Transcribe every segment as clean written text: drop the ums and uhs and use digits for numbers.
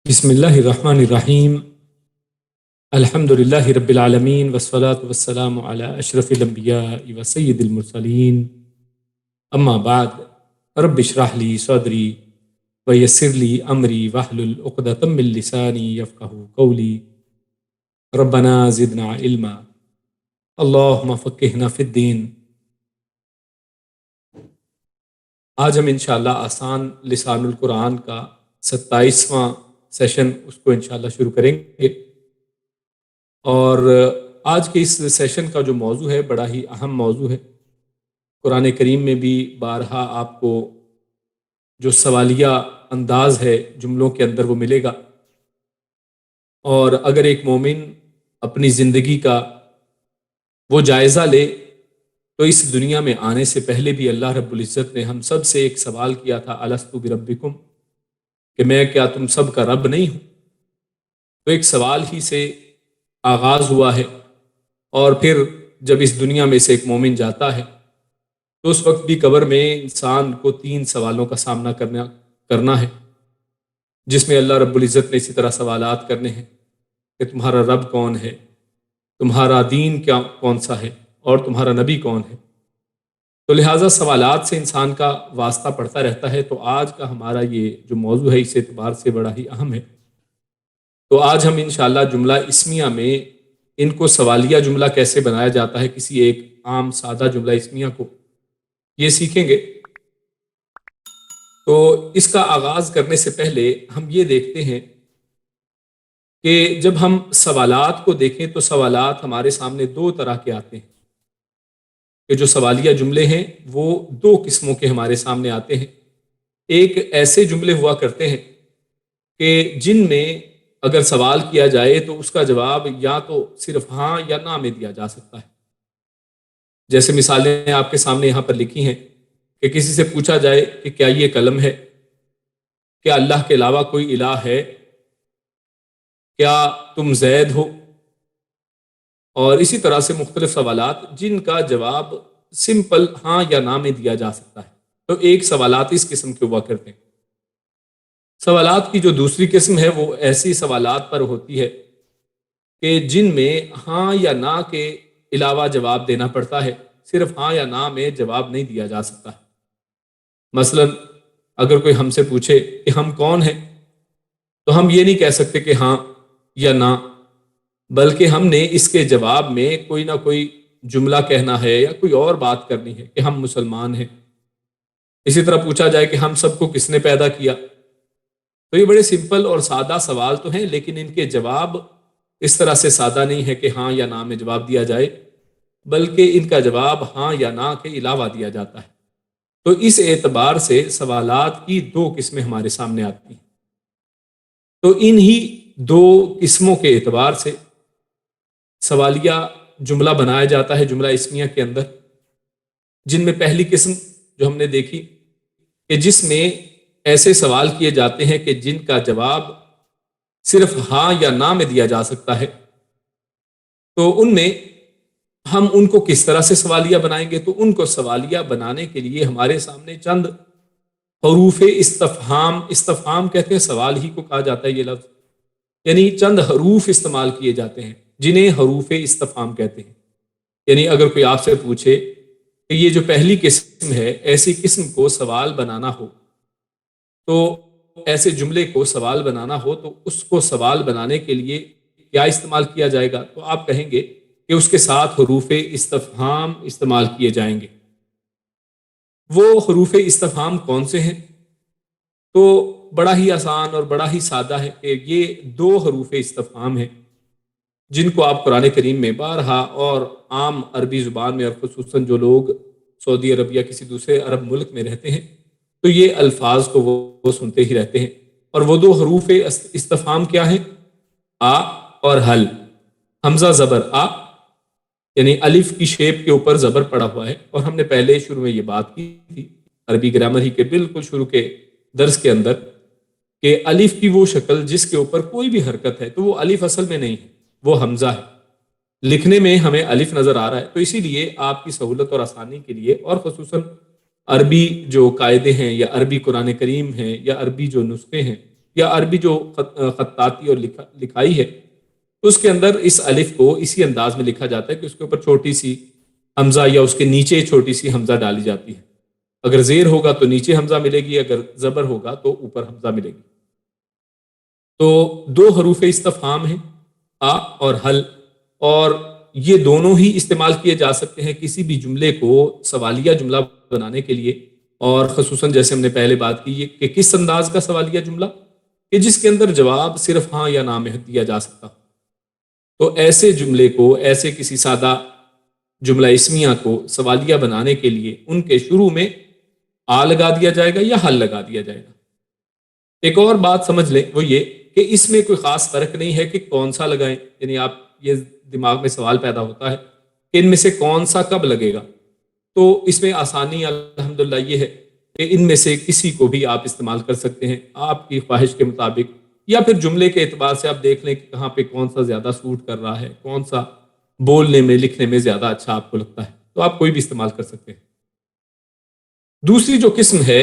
بسم اللہ الرحمن الرحیم الحمد للہ رب العالمین والصلاة والسلام علی اشرف الانبیاء وسید المرسلین اما بعد رب اشرح لی صدری ویسر لی امری واحلل عقدۃ من لسانی یفقہوا قولی ربنا زدنا علما اللہم فقہنا فی الدین۔ آج ہم انشاءاللہ آسان لسان القرآن کا 27واں سیشن اس کو انشاءاللہ شروع کریں گے، اور آج کے اس سیشن کا جو موضوع ہے بڑا ہی اہم موضوع ہے۔ قرآن کریم میں بھی بارہا آپ کو جو سوالیہ انداز ہے جملوں کے اندر وہ ملے گا، اور اگر ایک مومن اپنی زندگی کا وہ جائزہ لے تو اس دنیا میں آنے سے پہلے بھی اللہ رب العزت نے ہم سب سے ایک سوال کیا تھا، الستو بربکم، کہ میں کیا تم سب کا رب نہیں ہوں؟ تو ایک سوال ہی سے آغاز ہوا ہے، اور پھر جب اس دنیا میں سے ایک مومن جاتا ہے تو اس وقت بھی قبر میں انسان کو 3 سوالوں کا سامنا کرنا ہے، جس میں اللہ رب العزت نے اسی طرح سوالات کرنے ہیں کہ تمہارا رب کون ہے، تمہارا دین کون سا ہے، اور تمہارا نبی کون ہے۔ تو لہٰذا سوالات سے انسان کا واسطہ پڑتا رہتا ہے۔ تو آج کا ہمارا یہ جو موضوع ہے اس اعتبار سے بڑا ہی اہم ہے۔ تو آج ہم انشاءاللہ جملہ اسمیہ میں ان کو سوالیہ جملہ کیسے بنایا جاتا ہے، کسی ایک عام سادہ جملہ اسمیہ کو یہ سیکھیں گے۔ تو اس کا آغاز کرنے سے پہلے ہم یہ دیکھتے ہیں کہ جب ہم سوالات کو دیکھیں تو سوالات ہمارے سامنے 2 طرح کے آتے ہیں، کہ جو سوالیہ جملے ہیں وہ 2 قسموں کے ہمارے سامنے آتے ہیں۔ ایک ایسے جملے ہوا کرتے ہیں کہ جن میں اگر سوال کیا جائے تو اس کا جواب یا تو صرف ہاں یا نہ میں دیا جا سکتا ہے۔ جیسے مثالیں آپ کے سامنے یہاں پر لکھی ہیں کہ کسی سے پوچھا جائے کہ کیا یہ قلم ہے، کیا اللہ کے علاوہ کوئی الہ ہے، کیا تم زید ہو، اور اسی طرح سے مختلف سوالات جن کا جواب سمپل ہاں یا نہ میں دیا جا سکتا ہے۔ تو ایک سوالات اس قسم کے ہوا کرتے ہیں۔ سوالات کی جو دوسری قسم ہے وہ ایسی سوالات پر ہوتی ہے کہ جن میں ہاں یا نہ کے علاوہ جواب دینا پڑتا ہے، صرف ہاں یا نہ میں جواب نہیں دیا جا سکتا ہے۔ مثلا اگر کوئی ہم سے پوچھے کہ ہم کون ہیں، تو ہم یہ نہیں کہہ سکتے کہ ہاں یا نہ، بلکہ ہم نے اس کے جواب میں کوئی نہ کوئی جملہ کہنا ہے یا کوئی اور بات کرنی ہے کہ ہم مسلمان ہیں۔ اسی طرح پوچھا جائے کہ ہم سب کو کس نے پیدا کیا، تو یہ بڑے سمپل اور سادہ سوال تو ہیں، لیکن ان کے جواب اس طرح سے سادہ نہیں ہے کہ ہاں یا نہ میں جواب دیا جائے، بلکہ ان کا جواب ہاں یا نہ کے علاوہ دیا جاتا ہے۔ تو اس اعتبار سے سوالات کی 2 قسمیں ہمارے سامنے آتی ہیں۔ تو انہی 2 قسموں کے اعتبار سے سوالیہ جملہ بنایا جاتا ہے جملہ اسمیہ کے اندر، جن میں پہلی قسم جو ہم نے دیکھی کہ جس میں ایسے سوال کیے جاتے ہیں کہ جن کا جواب صرف ہاں یا نہ میں دیا جا سکتا ہے۔ تو ان میں ہم ان کو کس طرح سے سوالیہ بنائیں گے؟ تو ان کو سوالیہ بنانے کے لیے ہمارے سامنے چند حروف استفہام کہتے ہیں، سوال ہی کو کہا جاتا ہے یہ لفظ، یعنی چند حروف استعمال کیے جاتے ہیں جنہیں حروف استفہام کہتے ہیں۔ یعنی اگر کوئی آپ سے پوچھے کہ یہ جو پہلی قسم ہے، ایسی قسم کو سوال بنانا ہو، تو ایسے جملے کو سوال بنانا ہو تو اس کو سوال بنانے کے لیے کیا استعمال کیا جائے گا؟ تو آپ کہیں گے کہ اس کے ساتھ حروف استفہام استعمال کیے جائیں گے۔ وہ حروف استفہام کون سے ہیں؟ تو بڑا ہی آسان اور بڑا ہی سادہ ہے کہ یہ 2 حروف استفہام ہیں جن کو آپ قرآن کریم میں بارہا اور عام عربی زبان میں، اور خصوصاً جو لوگ سعودی عرب یا کسی دوسرے عرب ملک میں رہتے ہیں تو یہ الفاظ کو وہ سنتے ہی رہتے ہیں۔ اور وہ 2 حروف استفہام کیا ہیں؟ آ اور حل۔ حمزہ زبر آ، یعنی الف کی شیپ کے اوپر زبر پڑا ہوا ہے، اور ہم نے پہلے شروع میں یہ بات کی تھی عربی گرامر ہی کے بالکل شروع کے درس کے اندر کہ الف کی وہ شکل جس کے اوپر کوئی بھی حرکت ہے تو وہ الف اصل میں نہیں ہے، وہ حمزہ ہے۔ لکھنے میں ہمیں الف نظر آ رہا ہے، تو اسی لیے آپ کی سہولت اور آسانی کے لیے، اور خصوصاً عربی جو قاعدے ہیں یا عربی قرآن کریم ہیں یا عربی جو نسخے ہیں یا عربی جو خطاطی اور لکھائی ہے اس کے اندر اس الف کو اسی انداز میں لکھا جاتا ہے کہ اس کے اوپر چھوٹی سی حمزہ یا اس کے نیچے چھوٹی سی حمزہ ڈالی جاتی ہے. اگر زیر ہوگا تو نیچے حمزہ ملے گی، اگر زبر ہوگا تو اوپر حمزہ ملے گی. تو دو حروف استفہام ہیں، آ اور حل، اور یہ دونوں ہی استعمال کیے جا سکتے ہیں کسی بھی جملے کو سوالیہ جملہ بنانے کے لیے. اور خصوصاً جیسے ہم نے پہلے بات کی کہ کس انداز کا سوالیہ جملہ کہ جس کے اندر جواب صرف ہاں یا نہ میں دیا جا سکتا. تو ایسے جملے کو، ایسے کسی سادہ جملہ اسمیہ کو سوالیہ بنانے کے لیے ان کے شروع میں آ لگا دیا جائے گا یا حل لگا دیا جائے گا. ایک اور بات سمجھ لیں، وہ یہ کہ اس میں کوئی خاص فرق نہیں ہے کہ کون سا لگائیں. یعنی آپ یہ دماغ میں سوال پیدا ہوتا ہے کہ ان میں سے کون سا کب لگے گا. تو اس میں آسانی الحمدللہ یہ ہے کہ ان میں سے کسی کو بھی آپ استعمال کر سکتے ہیں آپ کی خواہش کے مطابق، یا پھر جملے کے اعتبار سے آپ دیکھ لیں کہ کہاں پہ کون سا زیادہ سوٹ کر رہا ہے، کون سا بولنے میں لکھنے میں زیادہ اچھا آپ کو لگتا ہے، تو آپ کوئی بھی استعمال کر سکتے ہیں. دوسری جو قسم ہے،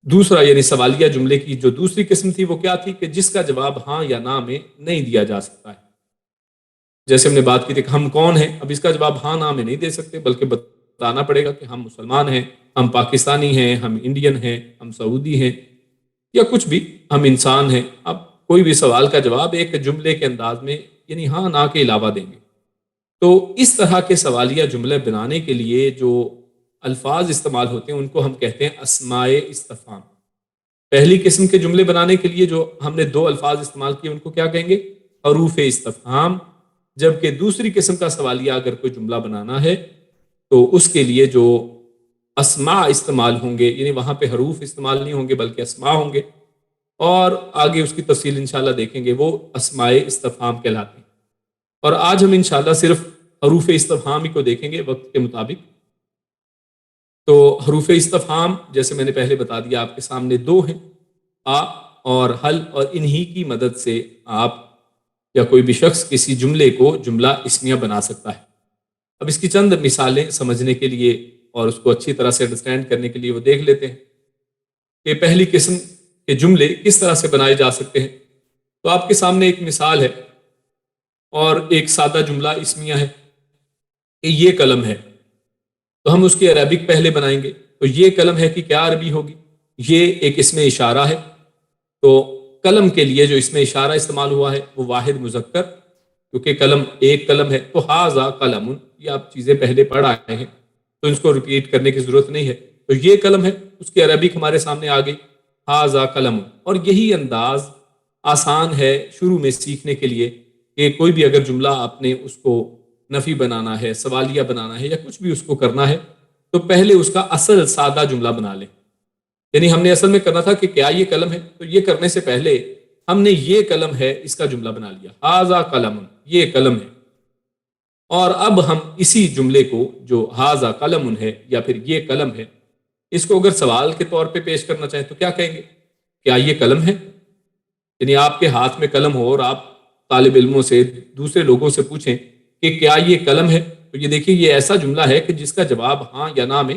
دوسرا یعنی سوالیہ جملے کی جو دوسری قسم تھی وہ کیا تھی کہ جس کا جواب ہاں یا نہ میں نہیں دیا جا سکتا ہے. جیسے ہم نے بات کی تھی کہ ہم کون ہیں، اب اس کا جواب ہاں نہ میں نہیں دے سکتے، بلکہ بتانا پڑے گا کہ ہم مسلمان ہیں، ہم پاکستانی ہیں، ہم انڈین ہیں، ہم سعودی ہیں، یا کچھ بھی، ہم انسان ہیں. اب کوئی بھی سوال کا جواب ایک جملے کے انداز میں یعنی ہاں نہ کے علاوہ دیں گے. تو اس طرح کے سوالیہ جملے بنانے کے لیے جو الفاظ استعمال ہوتے ہیں ان کو ہم کہتے ہیں اسماء استفہام. پہلی قسم کے جملے بنانے کے لیے جو ہم نے دو الفاظ استعمال کیے ان کو کیا کہیں گے؟ حروف استفہام. جبکہ دوسری قسم کا سوالیہ اگر کوئی جملہ بنانا ہے تو اس کے لیے جو اسماء استعمال ہوں گے، یعنی وہاں پہ حروف استعمال نہیں ہوں گے بلکہ اسماء ہوں گے، اور آگے اس کی تفصیل انشاءاللہ دیکھیں گے، وہ اسماء استفہام کہلاتے ہیں. اور آج ہم انشاءاللہ صرف حروف استفہام ہی کو دیکھیں گے وقت کے مطابق. تو حروف استفہام جیسے میں نے پہلے بتا دیا آپ کے سامنے دو ہیں، آ اور حل، اور انہی کی مدد سے آپ یا کوئی بھی شخص کسی جملے کو جملہ اسمیہ بنا سکتا ہے. اب اس کی چند مثالیں سمجھنے کے لیے اور اس کو اچھی طرح سے انڈرسٹینڈ کرنے کے لیے وہ دیکھ لیتے ہیں کہ پہلی قسم کے جملے کس طرح سے بنائے جا سکتے ہیں. تو آپ کے سامنے ایک مثال ہے اور ایک سادہ جملہ اسمیہ ہے کہ یہ قلم ہے. تو ہم اس کی عربک پہلے بنائیں گے. تو یہ قلم ہے کہ کیا عربی ہوگی؟ یہ ایک اسم اشارہ ہے. تو قلم کے لیے جو اسم اشارہ استعمال ہوا ہے وہ واحد مذکر، کیونکہ قلم ایک قلم ہے. تو ھذا قلم، یہ آپ چیزیں پہلے پڑھ آئے ہیں تو اس کو ریپیٹ کرنے کی ضرورت نہیں ہے. تو یہ قلم ہے، اس کی عربک ہمارے سامنے آ گئی، ھذا قلم. اور یہی انداز آسان ہے شروع میں سیکھنے کے لیے کہ کوئی بھی اگر جملہ آپ نے اس کو نفی بنانا ہے، سوالیہ بنانا ہے، یا کچھ بھی اس کو کرنا ہے تو پہلے اس کا اصل سادہ جملہ بنا لیں. یعنی ہم نے اصل میں کرنا تھا کہ کیا یہ قلم ہے، تو یہ کرنے سے پہلے ہم نے یہ قلم ہے اس کا جملہ بنا لیا، ھذا قلم، یہ قلم ہے. اور اب ہم اسی جملے کو جو ھذا قلم ہے یا پھر یہ قلم ہے، اس کو اگر سوال کے طور پہ پیش کرنا چاہیں تو کیا کہیں گے؟ کیا یہ قلم ہے؟ یعنی آپ کے ہاتھ میں قلم ہو اور آپ طالب علموں سے، دوسرے لوگوں سے پوچھیں کہ کیا یہ قلم ہے، تو یہ دیکھیے یہ ایسا جملہ ہے کہ جس کا جواب ہاں یا نہ میں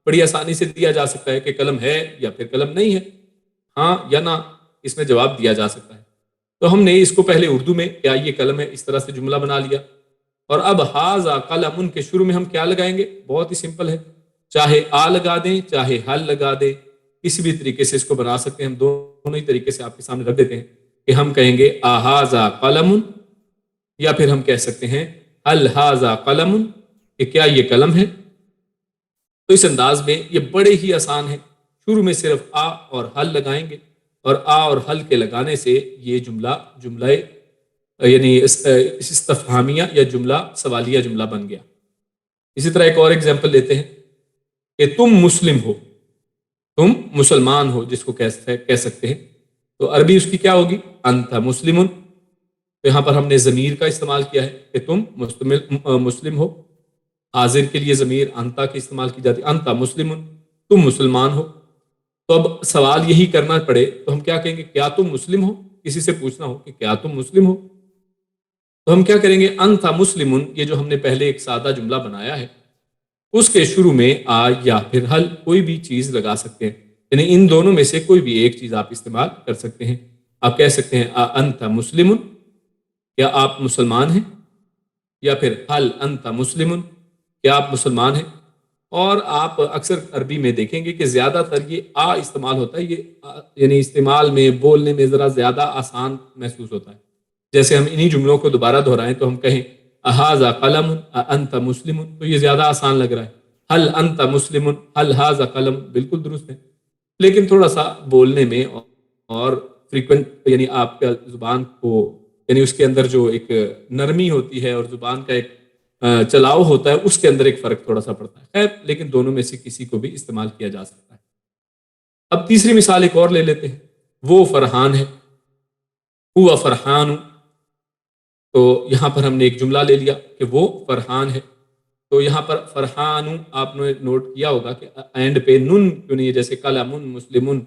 بڑی آسانی سے دیا جا سکتا ہے کہ قلم ہے یا پھر قلم نہیں ہے، ہاں یا نہ اس میں جواب دیا جا سکتا ہے. تو ہم نے اس کو پہلے اردو میں کیا یہ قلم ہے اس طرح سے جملہ بنا لیا. اور اب ھذا قلم کے شروع میں ہم کیا لگائیں گے؟ بہت ہی سمپل ہے، چاہے آ لگا دیں چاہے حل لگا دیں، کسی بھی طریقے سے اس کو بنا سکتے ہیں. ہم دونوں ہی طریقے سے آپ کے سامنے رکھ دیتے ہیں کہ ہم کہیں گے اھذا قلم، یا پھر ہم کہہ سکتے ہیں هل ھذا قلم، کہ کیا یہ قلم ہے. تو اس انداز میں یہ بڑے ہی آسان ہے، شروع میں صرف آ اور حل لگائیں گے، اور آ اور حل کے لگانے سے یہ جملہ یعنی استفہامیہ یا جملہ سوالیہ جملہ بن گیا. اسی طرح ایک اور ایگزامپل لیتے ہیں کہ تم مسلم ہو، تم مسلمان ہو جس کو کہہ سکتے ہیں. تو عربی اس کی کیا ہوگی؟ انت مسلم. تو یہاں پر ہم نے ضمیر کا استعمال کیا ہے کہ تم مسلم ہو. حاضر کے لیے ضمیر انتا کی استعمال کی جاتی، انتا مسلم، تم مسلمان ہو. تو اب سوال یہی کرنا پڑے تو ہم کیا کہیں گے؟ کیا تم مسلم ہو؟ کسی سے پوچھنا ہو کہ کیا تم مسلم ہو، تو ہم کیا کریں گے؟ انتا مسلم، یہ جو ہم نے پہلے ایک سادہ جملہ بنایا ہے اس کے شروع میں آ یا پھر حل کوئی بھی چیز لگا سکتے ہیں. یعنی ان دونوں میں سے کوئی بھی ایک چیز آپ استعمال کر سکتے ہیں. آپ کہہ سکتے ہیں انت مسلم، کیا آپ مسلمان ہیں، یا پھر حل انت مسلم، کیا آپ مسلمان ہیں. اور آپ اکثر عربی میں دیکھیں گے کہ زیادہ تر یہ استعمال ہوتا ہے، یہ یعنی استعمال میں، بولنے میں ذرا زیادہ آسان محسوس ہوتا ہے. جیسے ہم انہی جملوں کو دوبارہ دہرائیں تو ہم کہیں احاذا قلم انت مسلم، تو یہ زیادہ آسان لگ رہا ہے. حل انت مسلم، حل ھذا قلم، بالکل درست ہے. لیکن تھوڑا سا بولنے میں اور فریکوینٹ، یعنی آپ کا زبان کو، یعنی اس کے اندر جو ایک نرمی ہوتی ہے اور زبان کا ایک چلاؤ ہوتا ہے، اس کے اندر ایک فرق تھوڑا سا پڑتا ہے. خیر، لیکن دونوں میں سے کسی کو بھی استعمال کیا جا سکتا ہے. اب تیسری مثال ایک اور لے لیتے ہیں. وہ فرحان ہے، ہوا فرحان. تو یہاں پر ہم نے ایک جملہ لے لیا کہ وہ فرحان ہے. تو یہاں پر فرحان آپ نے نوٹ کیا ہوگا کہ اینڈ پہ نن کیوں نہیں ہے، جیسے قلم مسلم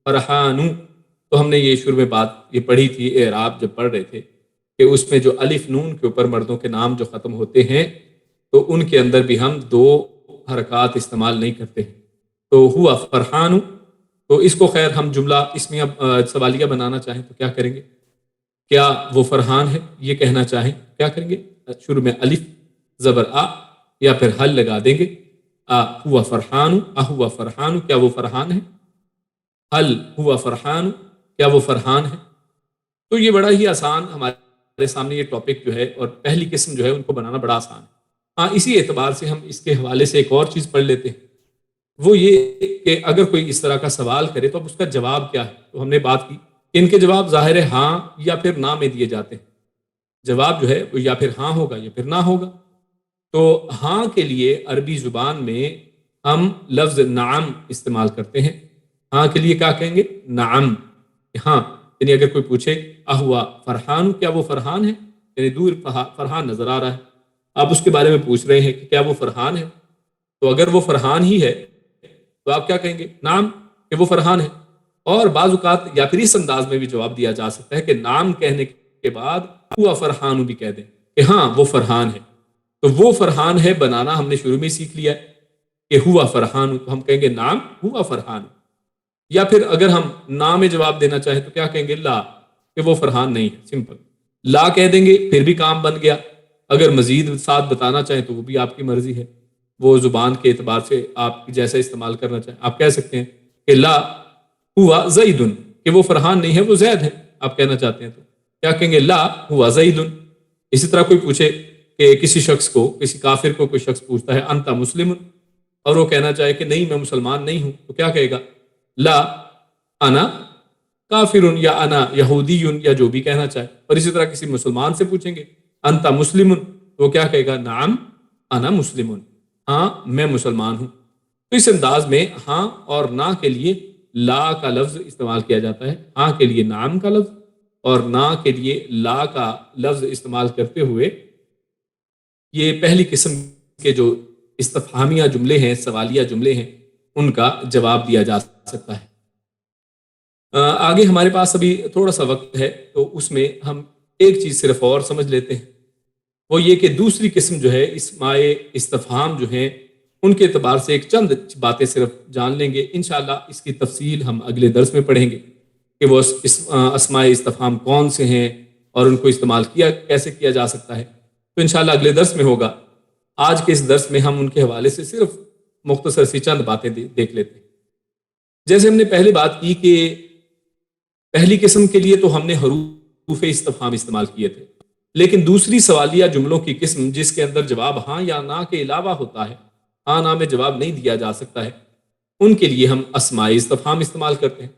فرحان. تو ہم نے یہ شروع میں بات یہ پڑھی تھی اعراب جب پڑھ رہے تھے کہ اس میں جو الف نون کے اوپر مردوں کے نام جو ختم ہوتے ہیں تو ان کے اندر بھی ہم 2 حرکات استعمال نہیں کرتے. تو ہوا فرحان. تو اس کو خیر ہم جملہ اس میں اب سوالیہ بنانا چاہیں تو کیا کریں گے؟ کیا وہ فرحان ہے یہ کہنا چاہیں، کیا کریں گے؟ شروع میں الف زبر یا پھر حل لگا دیں گے. ہوا فرحان، ہوا فرحان، کیا وہ فرحان ہے. حل ہوا فرحان، کیا وہ فرحان ہے. تو یہ بڑا ہی آسان ہمارے سامنے یہ ٹاپک جو ہے اور پہلی قسم جو ہے ان کو بنانا بڑا آسان ہے. اسی اعتبار سے ہم اس کے حوالے سے ایک اور چیز پڑھ لیتے ہیں. وہ یہ کہ اگر کوئی اس طرح کا سوال کرے تو اب اس کا جواب کیا ہے. تو ہم نے بات کی کہ ان کے جواب ظاہر ہے ہاں یا پھر نہ میں دیے جاتے ہیں. جواب جو ہے وہ یا پھر ہاں ہوگا یا پھر نہ ہوگا. تو ہاں کے لیے عربی زبان میں ہم لفظ نعم استعمال کرتے ہیں. ہاں کے لیے کیا کہیں گے؟ نعم. ہاں، یعنی اگر کوئی پوچھے اہوا فرحان، کیا وہ فرحان ہے، یعنی دور فرحان نظر آ رہا ہے، آپ اس کے بارے میں پوچھ رہے ہیں کہ کیا وہ فرحان ہے. تو اگر وہ فرحان ہی ہے تو آپ کیا کہیں گے؟ نعم، کہ وہ فرحان ہے. اور بعض اوقات یا پھر اس انداز میں بھی جواب دیا جا سکتا ہے کہ نام کہنے کے بعد ہوا فرحان بھی کہہ دیں کہ ہاں وہ فرحان ہے. تو وہ فرحان ہے بنانا ہم نے شروع میں سیکھ لیا ہے کہ ہوا فرحان، تو ہم کہیں گے نام ہوا فرحان. یا پھر اگر ہم نا میں جواب دینا چاہیں تو کیا کہیں گے؟ لا، کہ وہ فرحان نہیں ہے. سمپل لا کہہ دیں گے، پھر بھی کام بن گیا. اگر مزید ساتھ بتانا چاہیں تو وہ بھی آپ کی مرضی ہے، وہ زبان کے اعتبار سے آپ جیسا استعمال کرنا چاہیں. آپ کہہ سکتے ہیں کہ لا ہوا زیدن، کہ وہ فرحان نہیں ہے، وہ زید ہے. آپ کہنا چاہتے ہیں تو کیا کہیں گے؟ لا ہوا زیدن. اسی طرح کوئی پوچھے کہ کسی شخص کو، کسی کافر کو کوئی شخص پوچھتا ہے انت مسلم، اور وہ کہنا چاہے کہ نہیں میں مسلمان نہیں ہوں، تو کیا کہے گا؟ لا انا کافر، یا انا یہودی، یا جو بھی کہنا چاہے. اور اسی طرح کسی مسلمان سے پوچھیں گے انت مسلم، تو وہ کیا کہے گا؟ نعم انا مسلم، ہاں میں مسلمان ہوں. تو اس انداز میں ہاں اور نہ کے لیے لا کا لفظ استعمال کیا جاتا ہے، ہاں کے لیے نعم کا لفظ، اور نہ کے لیے لا کا لفظ استعمال کرتے ہوئے یہ پہلی قسم کے جو استفہامیہ جملے ہیں، سوالیہ جملے ہیں، ان کا جواب دیا جا سکتا ہے. آگے ہمارے پاس ابھی تھوڑا سا وقت ہے تو اس میں ہم ایک چیز صرف اور سمجھ لیتے ہیں. وہ یہ کہ دوسری قسم جو ہے اسماء استفہام جو ہیں ان کے اعتبار سے ایک چند باتیں صرف جان لیں گے. انشاءاللہ اس کی تفصیل ہم اگلے درس میں پڑھیں گے کہ وہ اسماء استفہام کون سے ہیں اور ان کو استعمال کیسے کیا جا سکتا ہے. تو انشاءاللہ اگلے درس میں ہوگا. آج کے اس درس میں ہم ان کے حوالے سے صرف مختصر سی چند باتیں دیکھ لیتے ہیں. جیسے ہم نے پہلے بات کی کہ پہلی قسم کے لیے تو ہم نے حروف استفہام استعمال کیے تھے، لیکن دوسری سوالیہ جملوں کی قسم جس کے اندر جواب ہاں یا نہ کے علاوہ ہوتا ہے، ہاں نہ میں جواب نہیں دیا جا سکتا ہے، ان کے لیے ہم اسماء استفہام استعمال کرتے ہیں.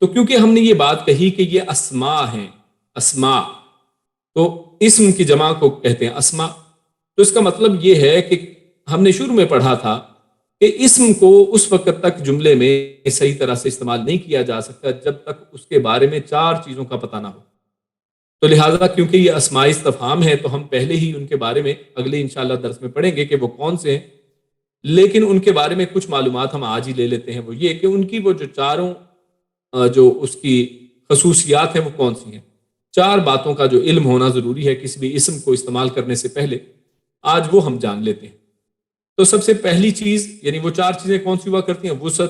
تو کیونکہ ہم نے یہ بات کہی کہ یہ اسماء ہیں، اسماء تو اسم کی جمع کو کہتے ہیں اسماء، تو اس کا مطلب یہ ہے کہ ہم نے شروع میں پڑھا تھا کہ اسم کو اس وقت تک جملے میں صحیح طرح سے استعمال نہیں کیا جا سکتا جب تک اس کے بارے میں 4 چیزوں کا پتہ نہ ہو. تو لہٰذا کیونکہ یہ اسماء استفہام ہے تو ہم پہلے ہی ان کے بارے میں اگلے انشاءاللہ درس میں پڑھیں گے کہ وہ کون سے ہیں، لیکن ان کے بارے میں کچھ معلومات ہم آج ہی لے لیتے ہیں. وہ یہ کہ ان کی وہ جو چاروں جو اس کی خصوصیات ہیں وہ کون سی ہیں. 4 باتوں کا جو علم ہونا ضروری ہے کسی بھی اسم کو استعمال کرنے سے پہلے، آج وہ ہم جان لیتے ہیں. تو سب سے پہلی چیز، یعنی وہ 4 چیزیں کون سی ہوا کرتی ہیں؟ وسعت،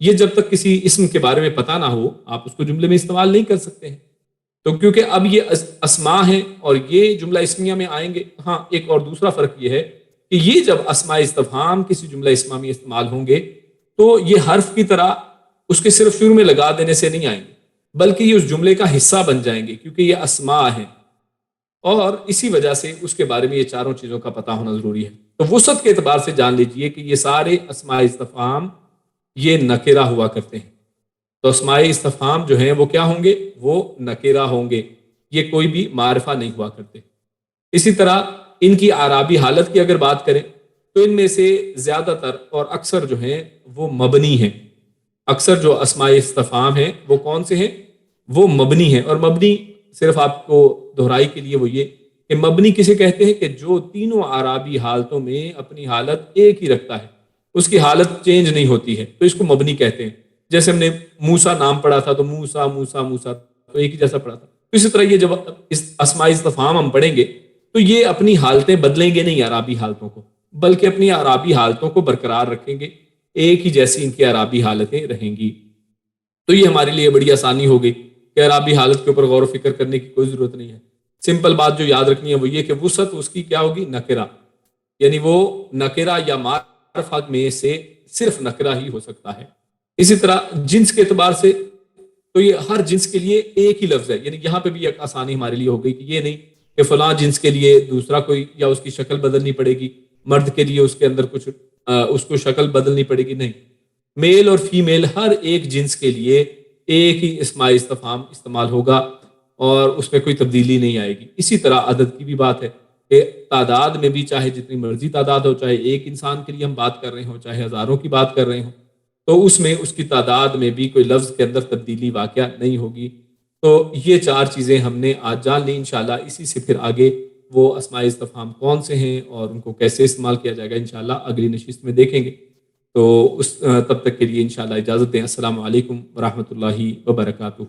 یہ جب تک کسی اسم کے بارے میں پتہ نہ ہو آپ اس کو جملے میں استعمال نہیں کر سکتے ہیں. تو کیونکہ اب یہ اسماء ہیں اور یہ جملہ اسمیہ میں آئیں گے. ہاں ایک اور دوسرا فرق یہ ہے کہ یہ جب اسماء استفہام کسی جملہ اسمیہ میں استعمال ہوں گے تو یہ حرف کی طرح اس کے صرف شروع میں لگا دینے سے نہیں آئیں گے، بلکہ یہ اس جملے کا حصہ بن جائیں گے کیونکہ یہ اسماء ہیں، اور اسی وجہ سے اس کے بارے میں یہ چاروں چیزوں کا پتہ ہونا ضروری ہے. تو وسعت کے اعتبار سے جان لیجئے کہ یہ سارے اسماء استفہام یہ نکرہ ہوا کرتے ہیں. تو اسماء استفہام جو ہیں وہ کیا ہوں گے؟ وہ نکرہ ہوں گے، یہ کوئی بھی معرفہ نہیں ہوا کرتے. اسی طرح ان کی اعرابی حالت کی اگر بات کریں تو ان میں سے زیادہ تر اور اکثر جو ہیں وہ مبنی ہیں. اکثر جو اسماء استفہام ہیں وہ کون سے ہیں؟ وہ مبنی ہیں. اور مبنی صرف آپ کو دہرائی کے لیے وہ یہ کہ مبنی کسے کہتے ہیں کہ جو تینوں اعرابی حالتوں میں اپنی حالت ایک ہی رکھتا ہے، اس کی حالت چینج نہیں ہوتی ہے، تو اس کو مبنی کہتے ہیں. جیسے ہم نے موسیٰ نام پڑھا تھا تو موسیٰ موسیٰ موسیٰ تو ایک ہی جیسا پڑھا تھا. تو اسی طرح یہ جب اسماء استفہام ہم پڑھیں گے تو یہ اپنی حالتیں بدلیں گے نہیں اعرابی حالتوں کو، بلکہ اپنی اعرابی حالتوں کو برقرار رکھیں گے، ایک ہی جیسی ان کی اعرابی حالتیں رہیں گی. تو یہ ہمارے لیے بڑی آسانی ہو گئی کہ اعرابی حالت کے اوپر غور و فکر کرنے کی کوئی ضرورت نہیں ہے. سمپل بات جو یاد رکھنی ہے وہ یہ کہ وسعت اس کی کیا ہوگی؟ نکرہ، یعنی وہ نکرہ یا معرفہ میں سے صرف نکرہ ہی ہو سکتا ہے. اسی طرح جنس کے اعتبار سے تو یہ ہر جنس کے لیے ایک ہی لفظ ہے، یعنی یہاں پہ بھی ایک آسانی ہمارے لیے ہو گئی کہ یہ نہیں کہ فلاں جنس کے لیے دوسرا کوئی یا اس کی شکل بدلنی پڑے گی، مرد کے لیے اس کے اندر کچھ اس کو شکل بدلنی پڑے گی. نہیں، میل اور فیمیل ہر ایک جنس کے لیے ایک ہی اسماء استفہام استعمال ہوگا اور اس میں کوئی تبدیلی نہیں آئے گی. اسی طرح عدد کی بھی بات ہے کہ تعداد میں بھی چاہے جتنی مرضی تعداد ہو، چاہے ایک انسان کے لیے ہم بات کر رہے ہوں چاہے ہزاروں کی بات کر رہے ہوں، تو اس میں اس کی تعداد میں بھی کوئی لفظ کے اندر تبدیلی واقعہ نہیں ہوگی. تو یہ چار چیزیں ہم نے آج جان لی. انشاءاللہ اسی سے پھر آگے وہ اسماء استفہام کون سے ہیں اور ان کو کیسے استعمال کیا جائے گا انشاءاللہ اگلی نشست میں دیکھیں گے. تو تب تک کے لیے انشاءاللہ اجازت دیں. السلام علیکم ورحمۃ اللہ وبرکاتہ.